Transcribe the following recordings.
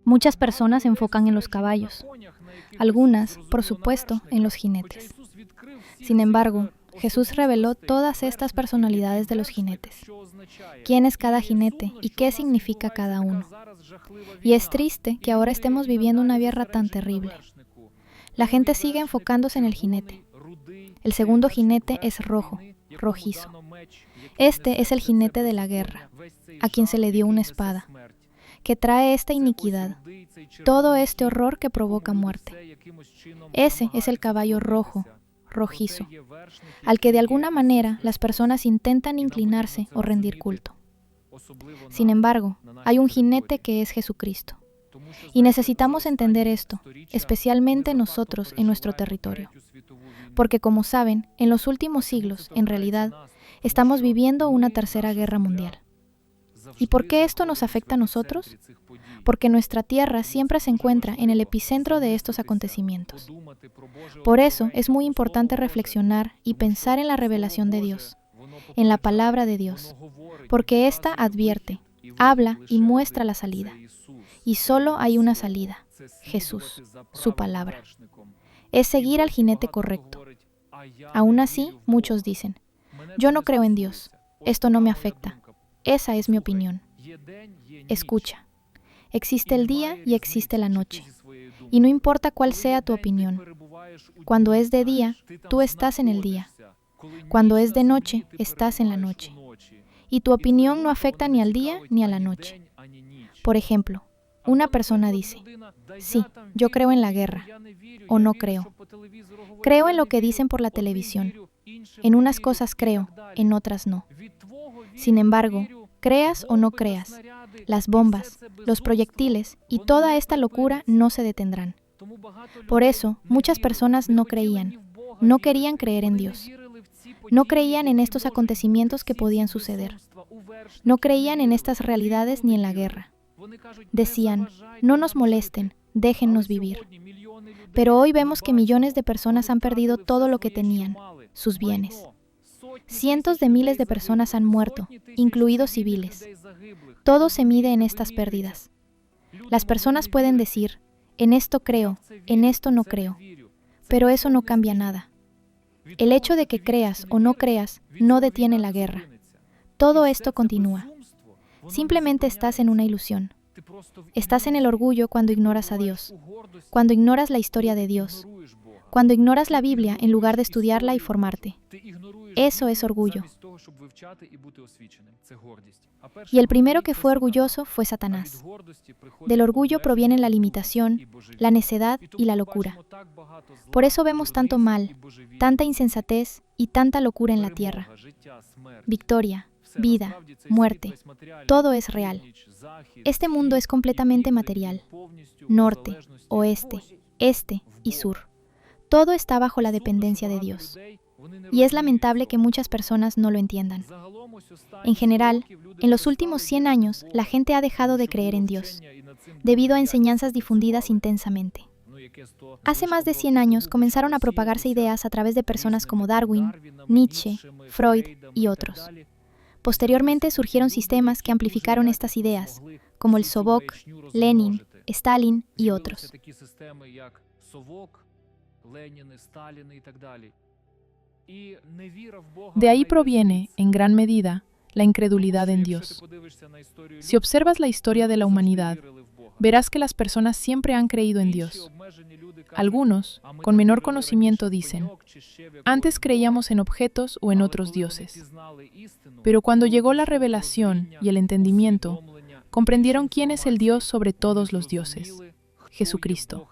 Muchas personas se enfocan en los caballos, algunas, por supuesto, en los jinetes. Sin embargo, Jesús reveló todas estas personalidades de los jinetes. ¿Quién es cada jinete y qué significa cada uno? Y es triste que ahora estemos viviendo una guerra tan terrible. La gente sigue enfocándose en el jinete. El segundo jinete es rojo, rojizo. Este es el jinete de la guerra, a quien se le dio una espada, que trae esta iniquidad, todo este horror que provoca muerte. Ese es el caballo rojo, rojizo, al que de alguna manera las personas intentan inclinarse o rendir culto. Sin embargo, hay un jinete que es Jesucristo. Y necesitamos entender esto, especialmente nosotros en nuestro territorio. Porque como saben, en los últimos siglos, en realidad, estamos viviendo una tercera guerra mundial. ¿Y por qué esto nos afecta a nosotros? Porque nuestra tierra siempre se encuentra en el epicentro de estos acontecimientos. Por eso es muy importante reflexionar y pensar en la revelación de Dios, en la palabra de Dios, porque ésta advierte, habla y muestra la salida. Y solo hay una salida, Jesús, su palabra. Es seguir al jinete correcto. Aún así, muchos dicen, yo no creo en Dios, esto no me afecta, esa es mi opinión. Escucha, existe el día y existe la noche, y no importa cuál sea tu opinión. Cuando es de día, tú estás en el día. Cuando es de noche, estás en la noche. Y tu opinión no afecta ni al día ni a la noche. Por ejemplo, una persona dice, sí, yo creo en la guerra, o no creo. Creo en lo que dicen por la televisión. En unas cosas creo, en otras no. Sin embargo, creas o no creas, las bombas, los proyectiles y toda esta locura no se detendrán. Por eso, muchas personas no creían, no querían creer en Dios. No creían en estos acontecimientos que podían suceder. No creían en estas realidades ni en la guerra. Decían, no nos molesten, déjennos vivir. Pero hoy vemos que millones de personas han perdido todo lo que tenían, sus bienes. Cientos de miles de personas han muerto, incluidos civiles. Todo se mide en estas pérdidas. Las personas pueden decir, en esto creo, en esto no creo, pero eso no cambia nada. El hecho de que creas o no creas no detiene la guerra. Todo esto continúa. Simplemente estás en una ilusión. Estás en el orgullo cuando ignoras a Dios, cuando ignoras la historia de Dios, cuando ignoras la Biblia en lugar de estudiarla y formarte. Eso es orgullo. Y el primero que fue orgulloso fue Satanás. Del orgullo provienen la limitación, la necedad y la locura. Por eso vemos tanto mal, tanta insensatez y tanta locura en la tierra. Victoria, vida, muerte, todo es real. Este mundo es completamente material. Norte, oeste, este y sur. Todo está bajo la dependencia de Dios. Y es lamentable que muchas personas no lo entiendan. En general, en los últimos 100 años, la gente ha dejado de creer en Dios, debido a enseñanzas difundidas intensamente. Hace más de 100 años comenzaron a propagarse ideas a través de personas como Darwin, Nietzsche, Freud y otros. Posteriormente surgieron sistemas que amplificaron estas ideas, como el Sovok, Lenin, Stalin y otros. De ahí proviene, en gran medida, la incredulidad en Dios. Si observas la historia de la humanidad, verás que las personas siempre han creído en Dios. Algunos, con menor conocimiento, dicen, antes creíamos en objetos o en otros dioses. Pero cuando llegó la revelación y el entendimiento, comprendieron quién es el Dios sobre todos los dioses, Jesucristo.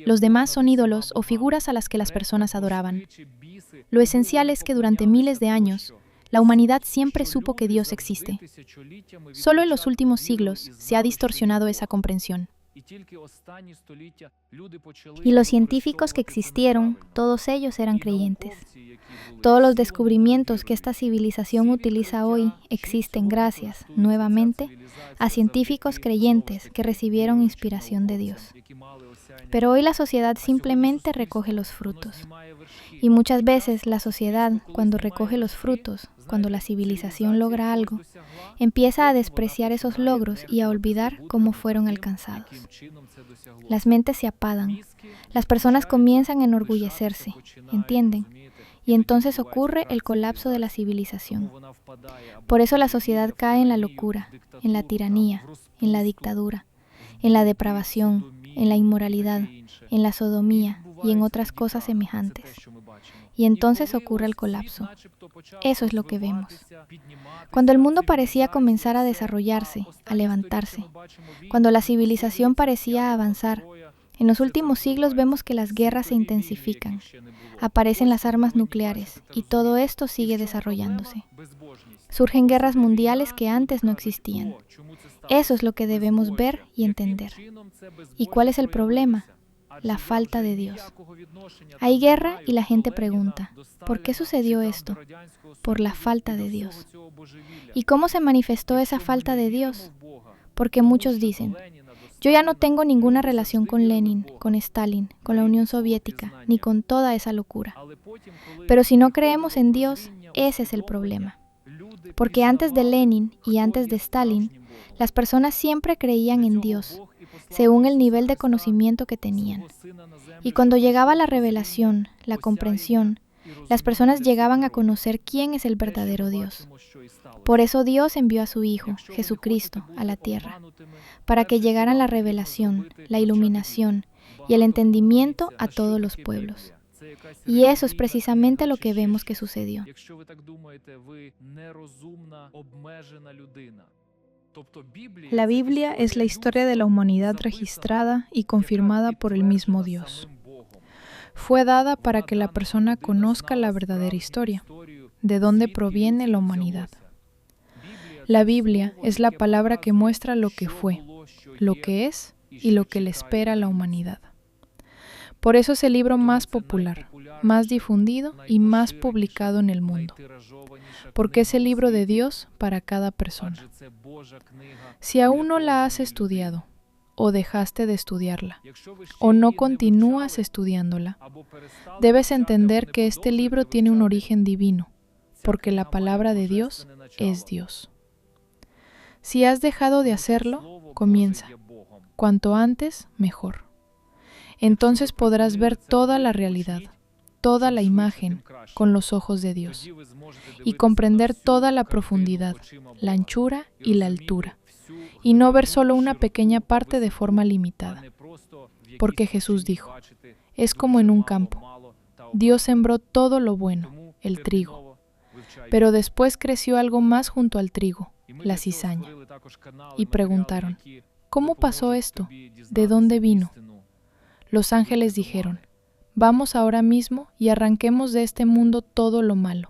Los demás son ídolos o figuras a las que las personas adoraban. Lo esencial es que durante miles de años, la humanidad siempre supo que Dios existe. Solo en los últimos siglos se ha distorsionado esa comprensión. Y los científicos que existieron, todos ellos eran creyentes. Todos los descubrimientos que esta civilización utiliza hoy existen gracias, nuevamente, a científicos creyentes que recibieron inspiración de Dios. Pero hoy la sociedad simplemente recoge los frutos. Y muchas veces la sociedad, cuando recoge los frutos, cuando la civilización logra algo, empieza a despreciar esos logros y a olvidar cómo fueron alcanzados. Las mentes se apagan, las personas comienzan a enorgullecerse, ¿entienden? Y entonces ocurre el colapso de la civilización. Por eso la sociedad cae en la locura, en la tiranía, en la dictadura, en la depravación, en la inmoralidad, en la sodomía y en otras cosas semejantes. Y entonces ocurre el colapso. Eso es lo que vemos. Cuando el mundo parecía comenzar a desarrollarse, a levantarse, cuando la civilización parecía avanzar, en los últimos siglos vemos que las guerras se intensifican, aparecen las armas nucleares y todo esto sigue desarrollándose. Surgen guerras mundiales que antes no existían. Eso es lo que debemos ver y entender. ¿Y cuál es el problema? La falta de Dios. Hay guerra y la gente pregunta, ¿por qué sucedió esto? Por la falta de Dios. ¿Y cómo se manifestó esa falta de Dios? Porque muchos dicen, yo ya no tengo ninguna relación con Lenin, con Stalin, con la Unión Soviética, ni con toda esa locura. Pero si no creemos en Dios, ese es el problema. Porque antes de Lenin y antes de Stalin, las personas siempre creían en Dios, según el nivel de conocimiento que tenían. Y cuando llegaba la revelación, la comprensión, las personas llegaban a conocer quién es el verdadero Dios. Por eso Dios envió a su Hijo, Jesucristo, a la tierra, para que llegaran la revelación, la iluminación y el entendimiento a todos los pueblos. Y eso es precisamente lo que vemos que sucedió. La Biblia es la historia de la humanidad registrada y confirmada por el mismo Dios. Fue dada para que la persona conozca la verdadera historia, de dónde proviene la humanidad. La Biblia es la palabra que muestra lo que fue, lo que es y lo que le espera a la humanidad. Por eso es el libro más popular, más difundido y más publicado en el mundo, porque es el libro de Dios para cada persona. Si aún no la has estudiado, o dejaste de estudiarla, o no continúas estudiándola, debes entender que este libro tiene un origen divino, porque la palabra de Dios es Dios. Si has dejado de hacerlo, comienza. Cuanto antes, mejor. Entonces podrás ver toda la realidad, toda la imagen con los ojos de Dios y comprender toda la profundidad, la anchura y la altura, y no ver solo una pequeña parte de forma limitada. Porque Jesús dijo, es como en un campo. Dios sembró todo lo bueno, el trigo, pero después creció algo más junto al trigo, la cizaña. Y preguntaron, ¿cómo pasó esto? ¿De dónde vino? Los ángeles dijeron, vamos ahora mismo y arranquemos de este mundo todo lo malo,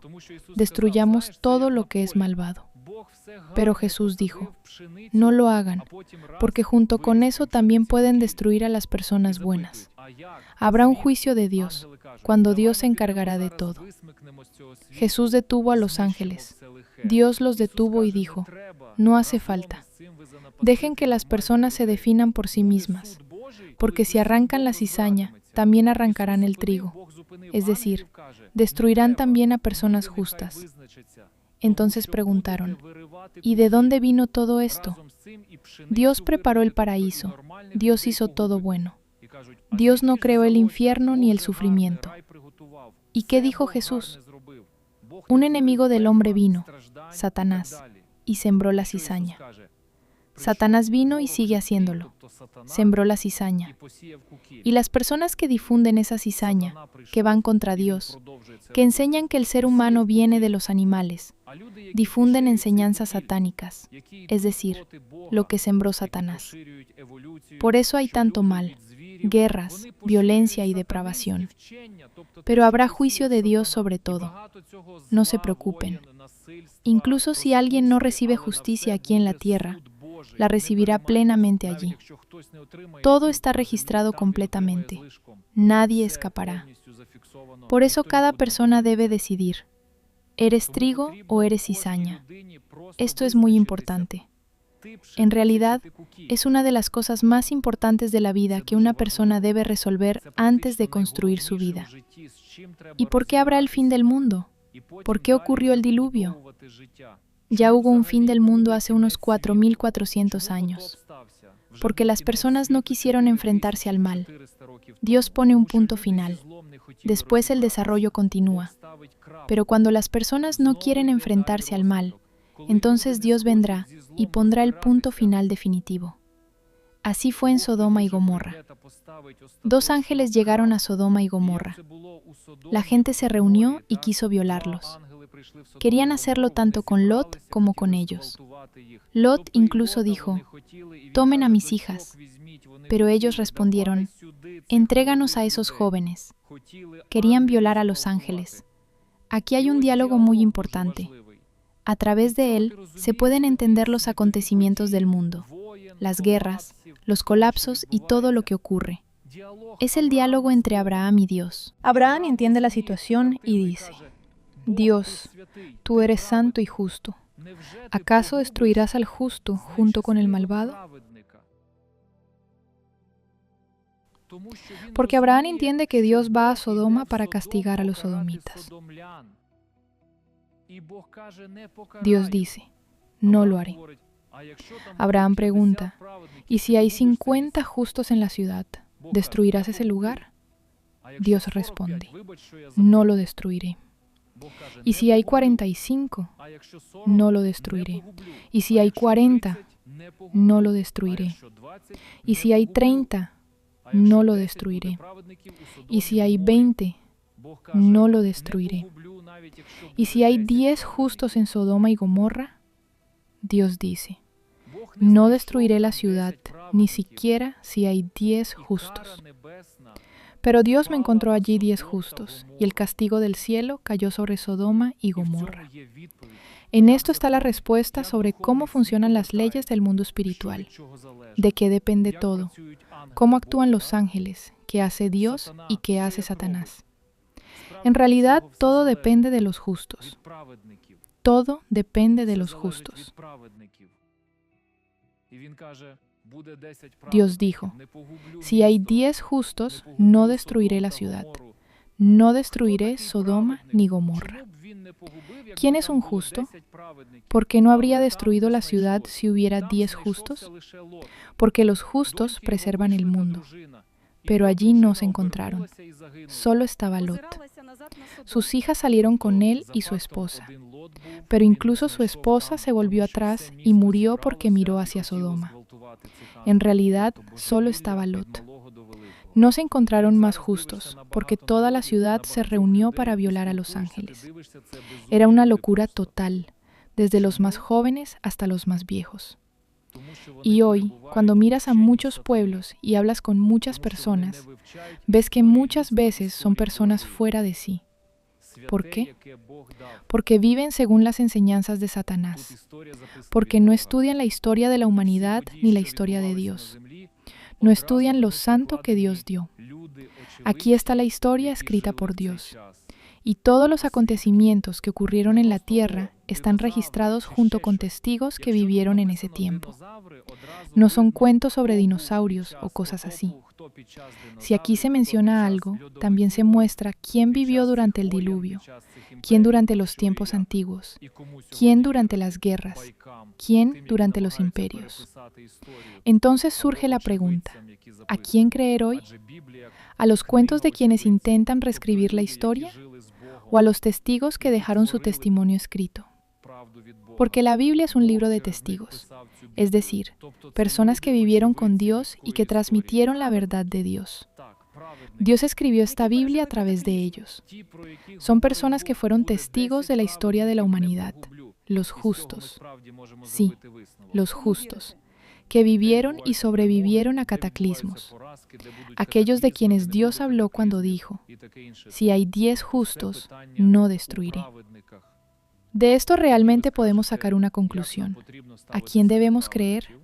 destruyamos todo lo que es malvado. Pero Jesús dijo, no lo hagan, porque junto con eso también pueden destruir a las personas buenas. Habrá un juicio de Dios, cuando Dios se encargará de todo. Jesús detuvo a los ángeles. Dios los detuvo y dijo, no hace falta. Dejen que las personas se definan por sí mismas, porque si arrancan la cizaña, también arrancarán el trigo, es decir, destruirán también a personas justas. Entonces preguntaron, ¿y de dónde vino todo esto? Dios preparó el paraíso, Dios hizo todo bueno. Dios no creó el infierno ni el sufrimiento. ¿Y qué dijo Jesús? Un enemigo del hombre vino, Satanás, y sembró la cizaña. Satanás vino y sigue haciéndolo. Sembró la cizaña. Y las personas que difunden esa cizaña, que van contra Dios, que enseñan que el ser humano viene de los animales, difunden enseñanzas satánicas, es decir, lo que sembró Satanás. Por eso hay tanto mal, guerras, violencia y depravación. Pero habrá juicio de Dios sobre todo. No se preocupen. Incluso si alguien no recibe justicia aquí en la tierra, la recibirá plenamente allí. Todo está registrado completamente. Nadie escapará. Por eso cada persona debe decidir, ¿eres trigo o eres cizaña? Esto es muy importante. En realidad, es una de las cosas más importantes de la vida que una persona debe resolver antes de construir su vida. ¿Y por qué habrá el fin del mundo? ¿Por qué ocurrió el diluvio? Ya hubo un fin del mundo hace unos 4.400 años, porque las personas no quisieron enfrentarse al mal. Dios pone un punto final. Después el desarrollo continúa. Pero cuando las personas no quieren enfrentarse al mal, entonces Dios vendrá y pondrá el punto final definitivo. Así fue en Sodoma y Gomorra. 2 ángeles llegaron a Sodoma y Gomorra. La gente se reunió y quiso violarlos. Querían hacerlo tanto con Lot como con ellos. Lot incluso dijo: «Tomen a mis hijas». Pero ellos respondieron: «Entréganos a esos jóvenes». Querían violar a los ángeles. Aquí hay un diálogo muy importante. A través de él se pueden entender los acontecimientos del mundo, las guerras, los colapsos y todo lo que ocurre. Es el diálogo entre Abraham y Dios. Abraham entiende la situación y dice: Dios, tú eres santo y justo. ¿Acaso destruirás al justo junto con el malvado? Porque Abraham entiende que Dios va a Sodoma para castigar a los sodomitas. Dios dice: no lo haré. Abraham pregunta: ¿y si hay 50 justos en la ciudad, destruirás ese lugar? Dios responde: no lo destruiré. ¿Y si hay 45? No lo destruiré. ¿Y si hay 40? No lo destruiré. ¿Y si hay 30? No lo destruiré. ¿Y si hay 20? No lo destruiré. ¿Y si hay 10 justos en Sodoma y Gomorra? Dios dice: no destruiré la ciudad, ni siquiera si hay 10 justos. Pero Dios me encontró allí 10 justos, y el castigo del cielo cayó sobre Sodoma y Gomorra. En esto está la respuesta sobre cómo funcionan las leyes del mundo espiritual, de qué depende todo, cómo actúan los ángeles, qué hace Dios y qué hace Satanás. En realidad, todo depende de los justos. Todo depende de los justos. Dios dijo: si hay 10 justos, no destruiré la ciudad. No destruiré Sodoma ni Gomorra. ¿Quién es un justo? ¿Por qué no habría destruido la ciudad si hubiera 10 justos? Porque los justos preservan el mundo. Pero allí no se encontraron. Solo estaba Lot. Sus hijas salieron con él y su esposa. Pero incluso su esposa se volvió atrás y murió porque miró hacia Sodoma. En realidad, solo estaba Lot. No se encontraron más justos, porque toda la ciudad se reunió para violar a los ángeles. Era una locura total, desde los más jóvenes hasta los más viejos. Y hoy, cuando miras a muchos pueblos y hablas con muchas personas, ves que muchas veces son personas fuera de sí. ¿Por qué? Porque viven según las enseñanzas de Satanás, porque no estudian la historia de la humanidad ni la historia de Dios. No estudian lo santo que Dios dio. Aquí está la historia escrita por Dios. Y todos los acontecimientos que ocurrieron en la tierra están registrados junto con testigos que vivieron en ese tiempo. No son cuentos sobre dinosaurios o cosas así. Si aquí se menciona algo, también se muestra quién vivió durante el diluvio, quién durante los tiempos antiguos, quién durante las guerras, quién durante los imperios. Entonces surge la pregunta: ¿a quién creer hoy? ¿A los cuentos de quienes intentan reescribir la historia? ¿O a los testigos que dejaron su testimonio escrito? Porque la Biblia es un libro de testigos, es decir, personas que vivieron con Dios y que transmitieron la verdad de Dios. Dios escribió esta Biblia a través de ellos. Son personas que fueron testigos de la historia de la humanidad, los justos. Sí, los justos, que vivieron y sobrevivieron a cataclismos. Aquellos de quienes Dios habló cuando dijo: si hay 10 justos, no destruiré. De esto realmente podemos sacar una conclusión. ¿A quién debemos creer?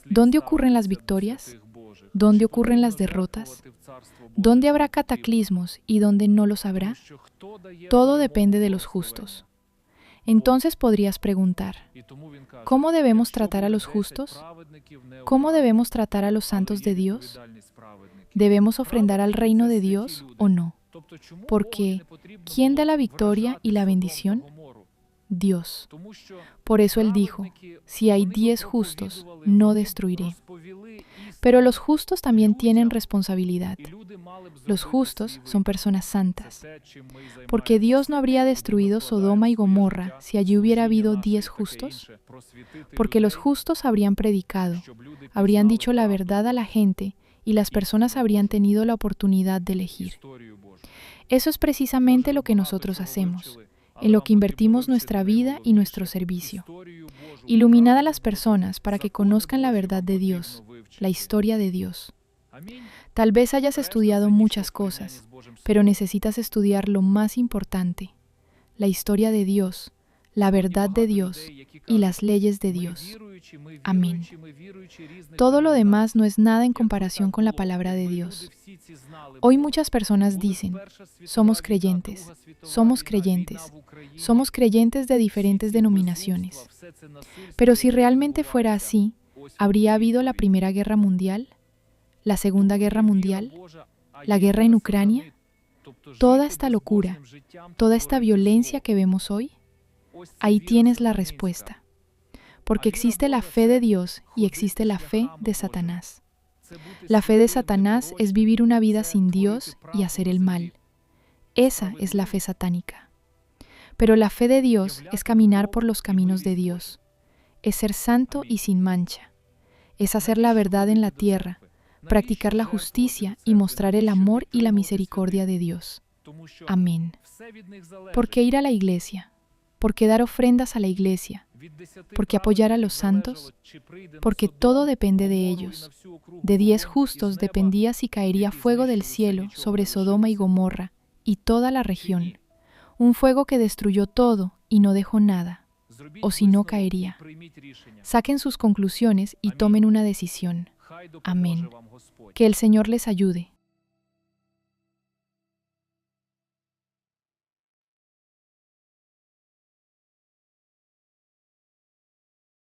¿Dónde ocurren las victorias? ¿Dónde ocurren las derrotas? ¿Dónde habrá cataclismos y dónde no los habrá? Todo depende de los justos. Entonces podrías preguntar: ¿cómo debemos tratar a los justos? ¿Cómo debemos tratar a los santos de Dios? ¿Debemos ofrendar al reino de Dios o no? Porque, ¿quién da la victoria y la bendición? Dios. Por eso Él dijo, si hay 10 justos, no destruiré. Pero los justos también tienen responsabilidad. Los justos son personas santas. Porque Dios no habría destruido Sodoma y Gomorra si allí hubiera habido 10 justos. Porque los justos habrían predicado, habrían dicho la verdad a la gente y las personas habrían tenido la oportunidad de elegir. Eso es precisamente lo que nosotros hacemos, en lo que invertimos nuestra vida y nuestro servicio. Iluminad a las personas para que conozcan la verdad de Dios, la historia de Dios. Tal vez hayas estudiado muchas cosas, pero necesitas estudiar lo más importante, la historia de Dios, la verdad de Dios y las leyes de Dios. Amén. Todo lo demás no es nada en comparación con la palabra de Dios. Hoy muchas personas dicen, somos creyentes, somos creyentes, somos creyentes de diferentes denominaciones. Pero si realmente fuera así, ¿habría habido la Primera Guerra Mundial? ¿La Segunda Guerra Mundial? ¿La guerra en Ucrania? ¿Toda esta locura, toda esta violencia que vemos hoy? Ahí tienes la respuesta. Porque existe la fe de Dios y existe la fe de Satanás. La fe de Satanás es vivir una vida sin Dios y hacer el mal. Esa es la fe satánica. Pero la fe de Dios es caminar por los caminos de Dios. Es ser santo y sin mancha. Es hacer la verdad en la tierra, practicar la justicia y mostrar el amor y la misericordia de Dios. Amén. ¿Por qué ir a la iglesia? ¿Por qué dar ofrendas a la iglesia? ¿Por qué apoyar a los santos? Porque todo depende de ellos. De 10 justos dependía si caería fuego del cielo sobre Sodoma y Gomorra y toda la región, un fuego que destruyó todo y no dejó nada, o si no caería. Saquen sus conclusiones y tomen una decisión. Amén. Que el Señor les ayude.